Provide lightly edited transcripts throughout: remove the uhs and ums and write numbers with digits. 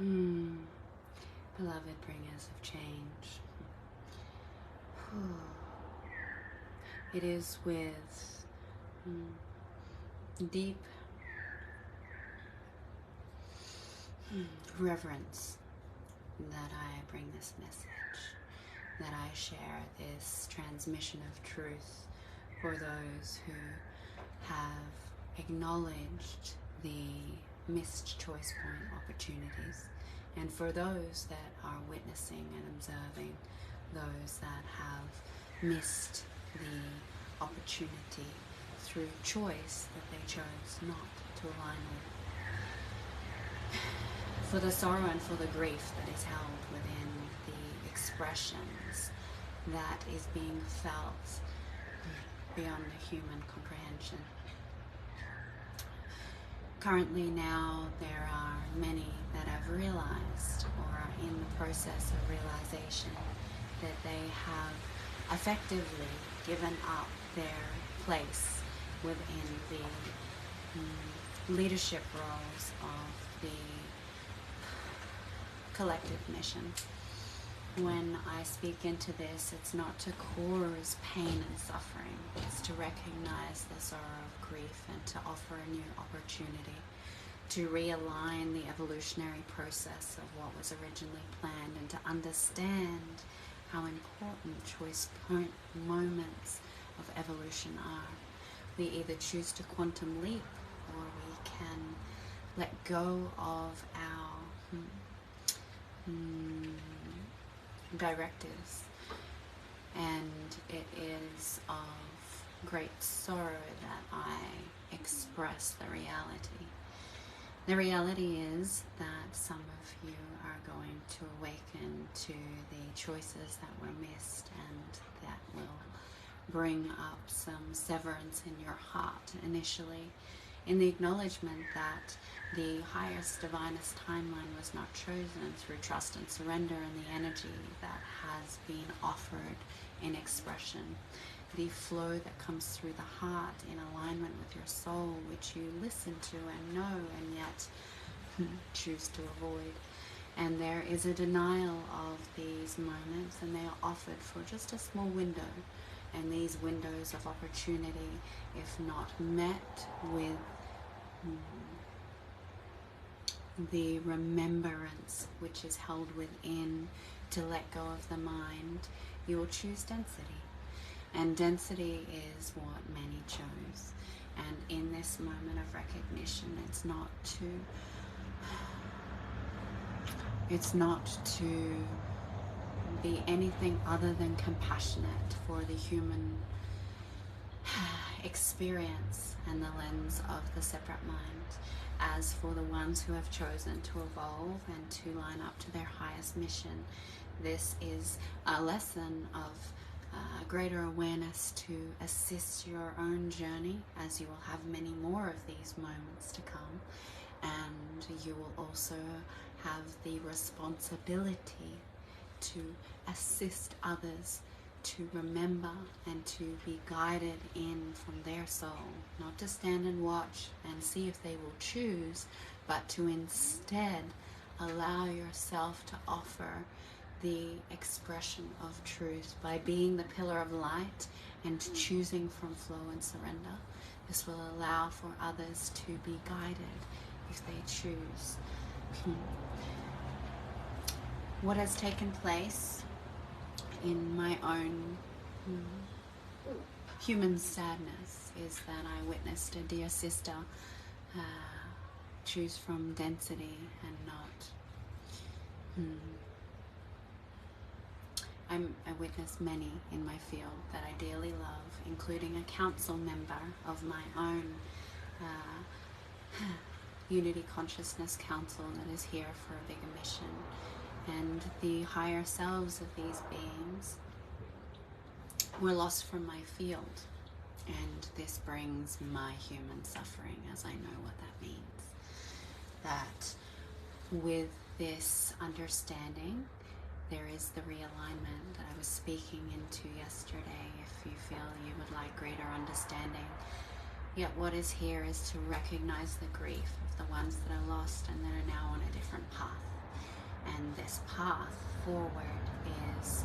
Beloved bringers of change. It is with deep reverence that I bring this message, that I share this transmission of truth for those who have acknowledged the missed choice point opportunities, and for those that are witnessing and observing those that have missed the opportunity through choice that they chose not to align with. For the sorrow and for the grief that is held within the expressions that is being felt beyond the human comprehension. Currently now there are many that have realized or are in the process of realization that they have effectively given up their place within the leadership roles of the collective mission. When I speak into this, it's not to cause pain and suffering. It's to recognize the sorrow of grief and to offer a new opportunity to realign the evolutionary process of what was originally planned and to understand how important choice point moments of evolution are. We either choose to quantum leap or we can let go of our directives, and it is of great sorrow that I express the reality. The reality is that some of you are going to awaken to the choices that were missed, and that will bring up some severance in your heart initially, in the acknowledgement that the highest, divinest timeline was not chosen through trust and surrender and the energy that has been offered in expression. The flow that comes through the heart in alignment with your soul, which you listen to and know and yet choose to avoid. And there is a denial of these moments, and they are offered for just a small window. And these windows of opportunity, if not met with the remembrance which is held within to let go of the mind, you will choose density. And density is what many chose. And in this moment of recognition, it's not to be anything other than compassionate for the human experience and the lens of the separate mind. As for the ones who have chosen to evolve and to line up to their highest mission, this is a lesson of greater awareness to assist your own journey, as you will have many more of these moments to come, and you will also have the responsibility to assist others to remember and to be guided in from their soul, not to stand and watch and see if they will choose, but to instead allow yourself to offer the expression of truth by being the pillar of light and choosing from flow and surrender. This will allow for others to be guided if they choose. What has taken place in my own human sadness is that I witnessed a dear sister choose from density and not. I witnessed many in my field that I dearly love, including a council member of my own Unity Consciousness Council that is here for a bigger mission. And the higher selves of these beings were lost from my field. And this brings my human suffering, as I know what that means. That with this understanding, there is the realignment that I was speaking into yesterday. If you feel you would like greater understanding, yet what is here is to recognize the grief of the ones that are lost and that are now on a different path. And this path forward is,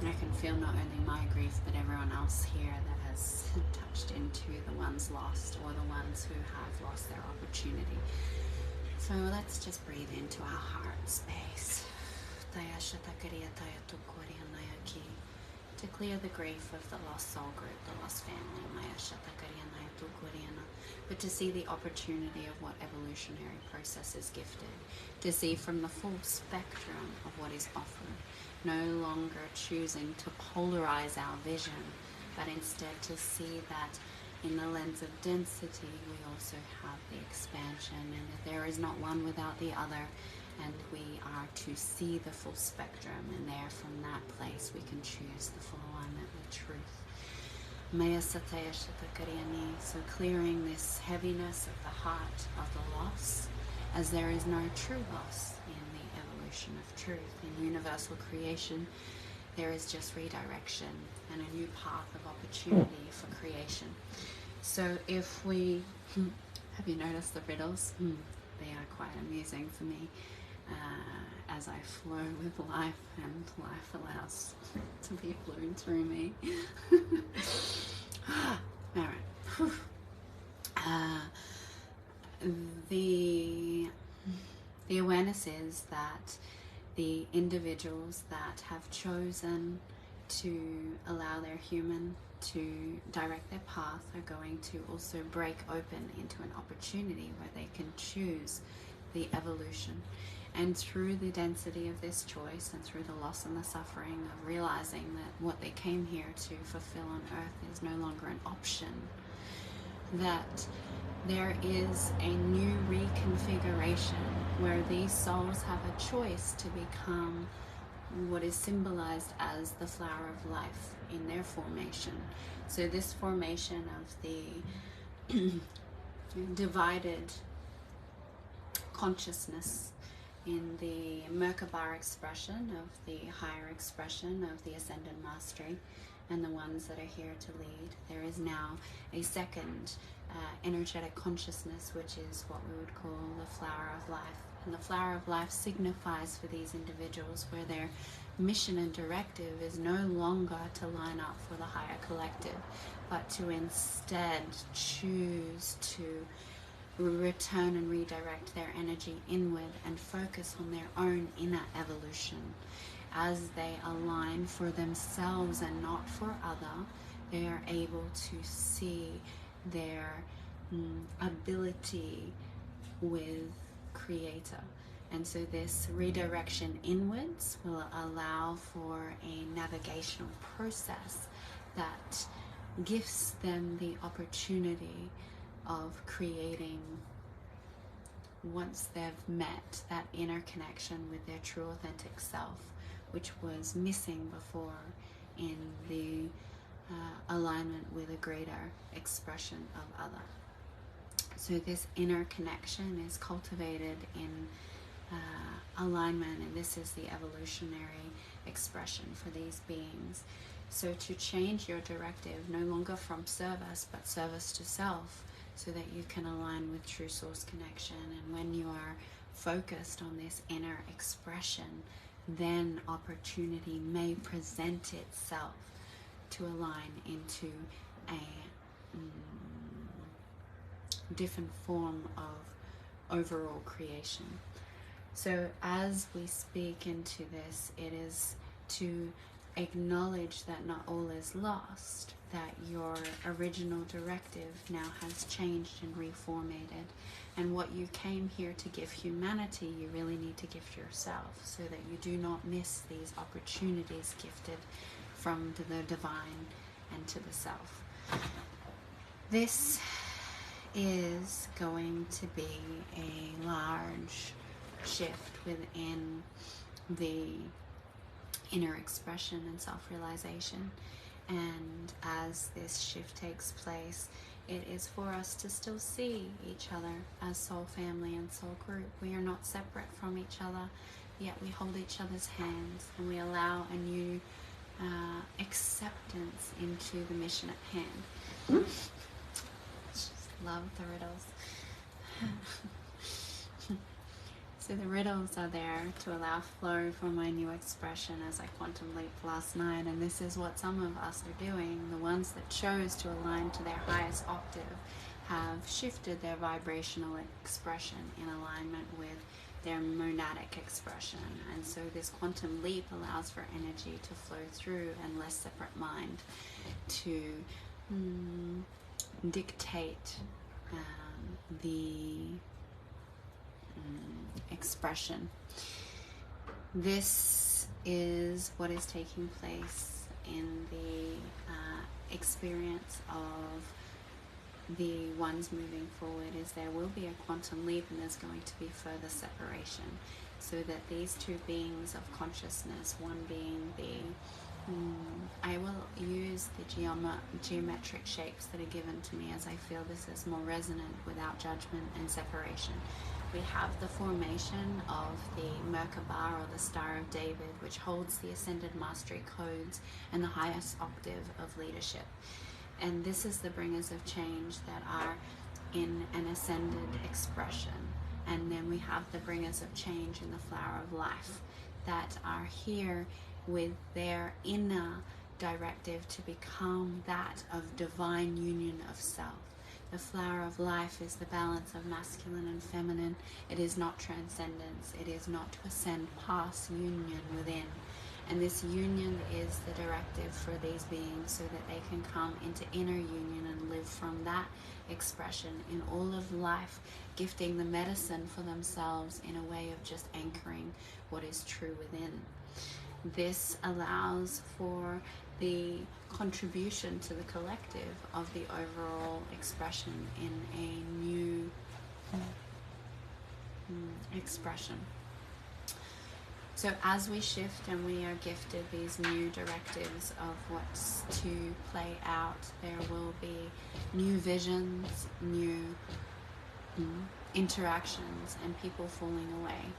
I can feel not only my grief, but everyone else here that has touched into the ones lost or the ones who have lost their opportunity. So let's just breathe into our heart space to clear the grief of the lost soul group, the lost family, but to see the opportunity of what evolutionary process is gifted, to see from the full spectrum of what is offered, no longer choosing to polarize our vision, but instead to see that in the lens of density we also have the expansion, and that there is not one without the other, and we are to see the full spectrum, and there from that place we can choose the full alignment with truth. So clearing this heaviness of the heart of the loss, as there is no true loss in the evolution of truth. In universal creation, there is just redirection and a new path of opportunity for creation. So if we, have you noticed the riddles? They are quite amusing for me as I flow with life, and life allows to be flown through me. All right. The awareness is that the individuals that have chosen to allow their human to direct their path are going to also break open into an opportunity where they can choose the evolution. And through the density of this choice, and through the loss and the suffering of realizing that what they came here to fulfill on earth is no longer an option, that there is a new reconfiguration where these souls have a choice to become what is symbolized as the flower of life in their formation. So this formation of the divided consciousness in the Merkaba expression of the higher expression of the Ascended Mastery and the ones that are here to lead, there is now a second energetic consciousness, which is what we would call the flower of life. And the flower of life signifies for these individuals where their mission and directive is no longer to line up for the higher collective, but to instead choose to return and redirect their energy inward and focus on their own inner evolution. As they align for themselves and not for other, they are able to see their ability with Creator. And so this redirection inwards will allow for a navigational process that gives them the opportunity of creating, once they've met that inner connection with their true authentic self, which was missing before in the alignment with a greater expression of other. So this inner connection is cultivated in alignment, and this is the evolutionary expression for these beings. So to change your directive, no longer from service, but service to self, so that you can align with true source connection. And when you are focused on this inner expression, then opportunity may present itself to align into a different form of overall creation. So as we speak into this, it is to acknowledge that not all is lost, that your original directive now has changed and reformatted, and what you came here to give humanity, you really need to gift yourself, so that you do not miss these opportunities gifted from the divine and to the self. This is going to be a large shift within the inner expression and self-realization. And as this shift takes place, it is for us to still see each other as soul family and soul group. We are not separate from each other, yet we hold each other's hands, and we allow a new acceptance into the mission at hand. Just love the riddles. So the riddles are there to allow flow for my new expression as I quantum leap last night, and this is what some of us are doing. The ones that chose to align to their highest octave have shifted their vibrational expression in alignment with their monadic expression, and so this quantum leap allows for energy to flow through and less separate mind to dictate the expression. This is what is taking place in the experience of the ones moving forward. Is there will be a quantum leap, and there's going to be further separation, so that these two beings of consciousness, one being the I will use the geometric shapes that are given to me as I feel this is more resonant, without judgment and separation. We have the formation of the Merkaba, or the Star of David, which holds the ascended mastery codes and the highest octave of leadership. And this is the bringers of change that are in an ascended expression. And then we have the bringers of change in the flower of life that are here with their inner directive to become that of divine union of self. The flower of life is the balance of masculine and feminine. It is not transcendence. It is not to ascend past union within. And this union is the directive for these beings, so that they can come into inner union and live from that expression in all of life, gifting the medicine for themselves in a way of just anchoring what is true within. This allows for the contribution to the collective of the overall expression in a new expression. So as we shift and we are gifted these new directives of what's to play out, there will be new visions, new interactions, and people falling away.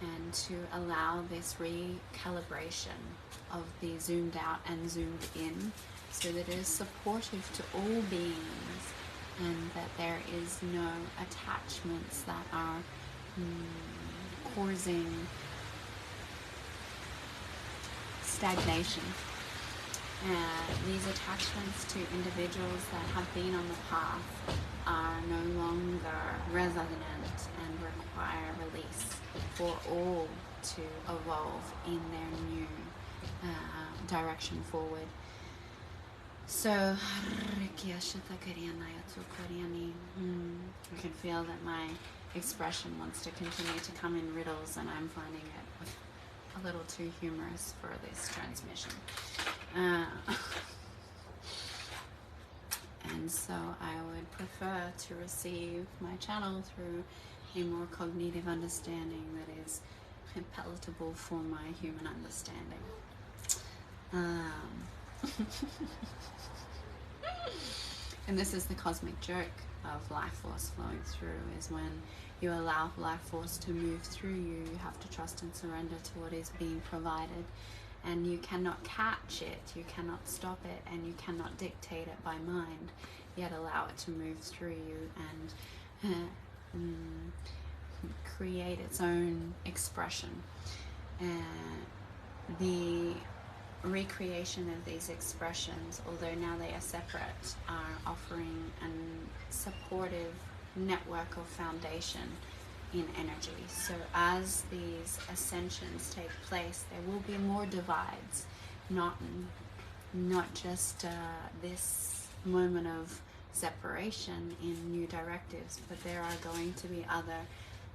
And to allow this recalibration of the zoomed out and zoomed in, so that it is supportive to all beings, and that there is no attachments that are causing stagnation. These attachments to individuals that have been on the path are no longer resonant and require release for all to evolve in their new direction forward. So you can feel that my expression wants to continue to come in riddles, and I'm finding it a little too humorous for this transmission. And so I would prefer to receive my channel through a more cognitive understanding that is palatable for my human understanding. And this is the cosmic joke of life force flowing through, is when you allow life force to move through you, you have to trust and surrender to what is being provided. And you cannot catch it, you cannot stop it, and you cannot dictate it by mind, yet allow it to move through you and create its own expression. The recreation of these expressions, although now they are separate, are offering a supportive network of foundation in energy. So as these ascensions take place, there will be more divides, not just this moment of separation in new directives, but there are going to be other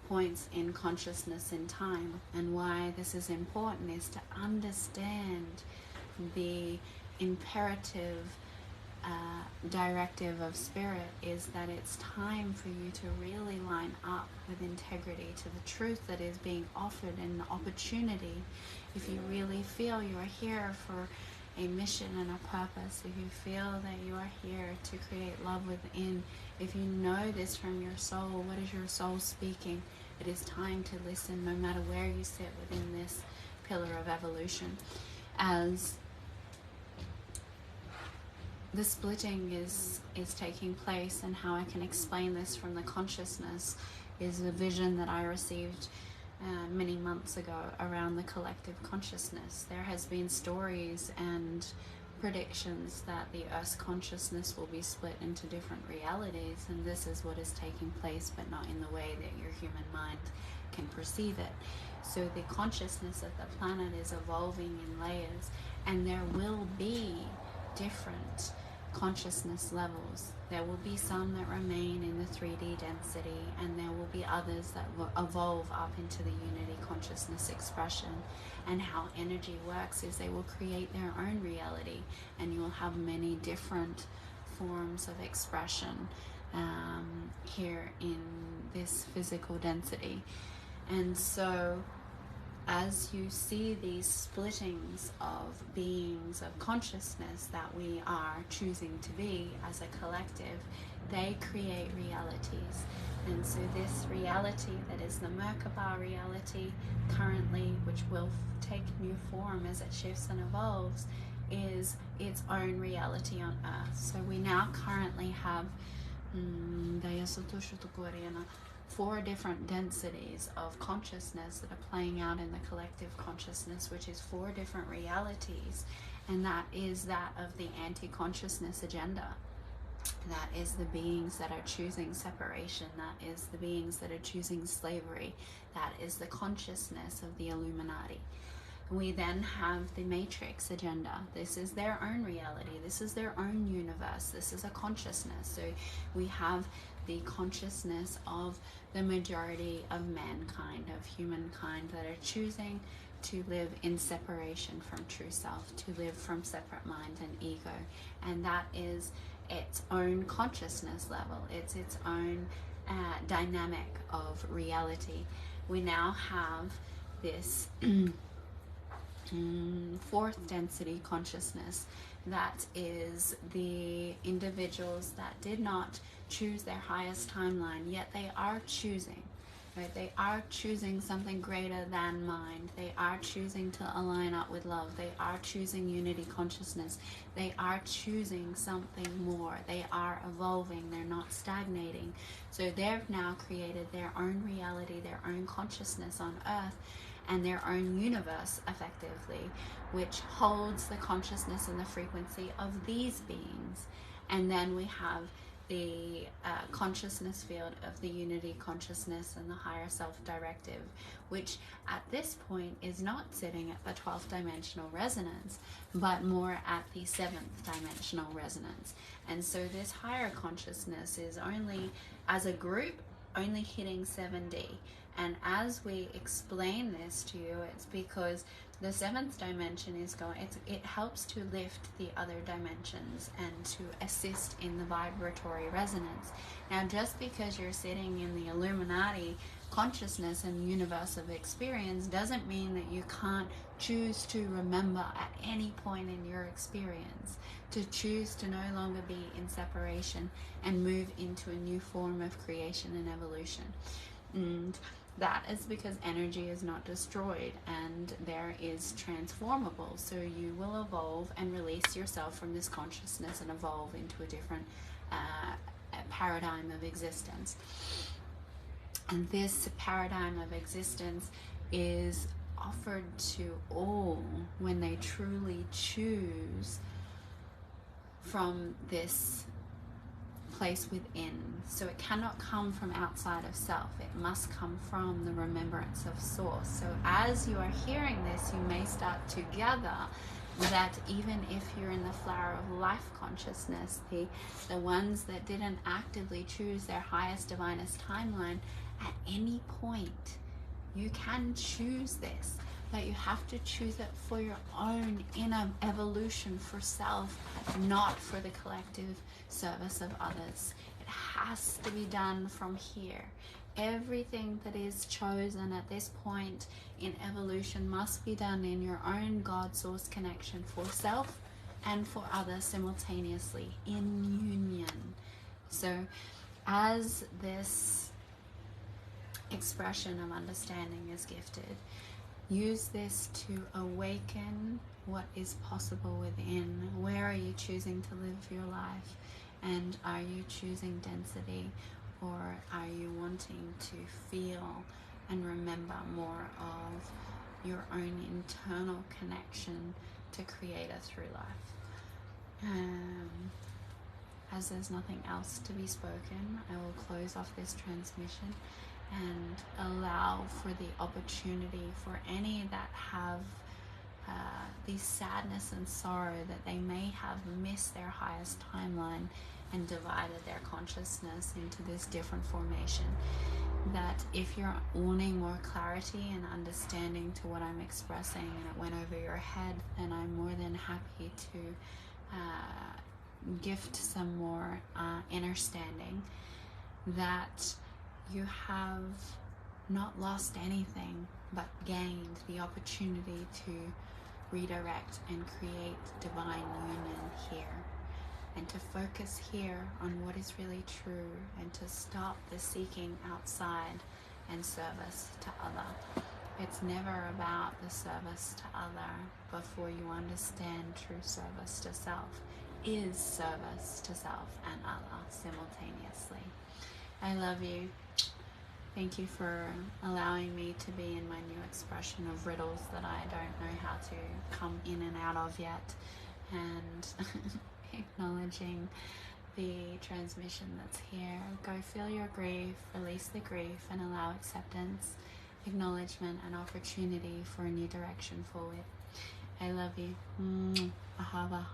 points in consciousness in time. And why this is important is to understand the imperative directive of spirit is that it's time for you to really line up with integrity to the truth that is being offered, and the opportunity. If you really feel you are here for a mission and a purpose, if you feel that you are here to create love within, if you know this from your soul, what is your soul speaking? It is time to listen, no matter where you sit within this pillar of evolution. As the splitting is taking place, and how I can explain this from the consciousness is a vision that I received many months ago around the collective consciousness. There has been stories and predictions that the Earth's consciousness will be split into different realities, and this is what is taking place, but not in the way that your human mind can perceive it. So the consciousness of the planet is evolving in layers, and there will be different consciousness levels. There will be some that remain in the 3D density, and there will be others that will evolve up into the unity consciousness expression. And how energy works is they will create their own reality, and you will have many different forms of expression here in this physical density. And so as you see these splittings of beings of consciousness that we are choosing to be as a collective, they create realities. And so this reality that is the Merkaba reality currently, which will take new form as it shifts and evolves, is its own reality on Earth. So we now currently have 4 different densities of consciousness that are playing out in the collective consciousness, which is 4 different realities, and that is that of the anti-consciousness agenda. That is the beings that are choosing separation. That is the beings that are choosing slavery. That is the consciousness of the Illuminati. We then have the Matrix agenda. This is their own reality. This is their own universe. This is a consciousness. So we have the consciousness of the majority of mankind, of humankind, that are choosing to live in separation from true self, to live from separate mind and ego. And that is its own consciousness level. It's its own dynamic of reality. We now have this 4th density consciousness, that is the individuals that did not choose their highest timeline, yet they are choosing, right? They are choosing something greater than mind. They are choosing to align up with love. They are choosing unity consciousness. They are choosing something more. They are evolving. They're not stagnating. So they've now created their own reality, their own consciousness on Earth, and their own universe, effectively, which holds the consciousness and the frequency of these beings. And then we have the consciousness field of the unity consciousness and the higher self directive, which at this point is not sitting at the 12th dimensional resonance, but more at the 7th dimensional resonance. And so this higher consciousness is only, as a group, only hitting 7D. And as we explain this to you, it's because the 7th dimension is it helps to lift the other dimensions and to assist in the vibratory resonance. Now, just because you're sitting in the Illuminati consciousness and universe of experience doesn't mean that you can't choose to remember at any point in your experience, to choose to no longer be in separation and move into a new form of creation and evolution. And that is because energy is not destroyed, and there is transformable. So you will evolve and release yourself from this consciousness and evolve into a different paradigm of existence. And this paradigm of existence is offered to all when they truly choose from this place within. So it cannot come from outside of self. It must come from the remembrance of source. So as you are hearing this, you may start to gather that even if you're in the flower of life consciousness, the ones that didn't actively choose their highest divinest timeline, at any point you can choose this, but you have to choose it for your own inner evolution, for self, not for the collective service of others. It has to be done from here. Everything that is chosen at this point in evolution must be done in your own God source connection for self and for others simultaneously, in union. So as this expression of understanding is gifted, use this to awaken what is possible within. Where are you choosing to live your life? And are you choosing density, or are you wanting to feel and remember more of your own internal connection to Creator through life. As there's nothing else to be spoken, I will close off this transmission and allow for the opportunity for any that have this sadness and sorrow that they may have missed their highest timeline and divided their consciousness into this different formation, that if you're wanting more clarity and understanding to what I'm expressing and it went over your head, then I'm more than happy to gift some more understanding that you have not lost anything but gained the opportunity to redirect and create divine union here, and to focus here on what is really true, and to stop the seeking outside and service to other. It's never about the service to other before you understand true service to self is service to self and other simultaneously. I love you. Thank you for allowing me to be in my new expression of riddles that I don't know how to come in and out of yet, and acknowledging the transmission that's here. Go feel your grief, release the grief, and allow acceptance, acknowledgement, and opportunity for a new direction forward. I love you. Ahava.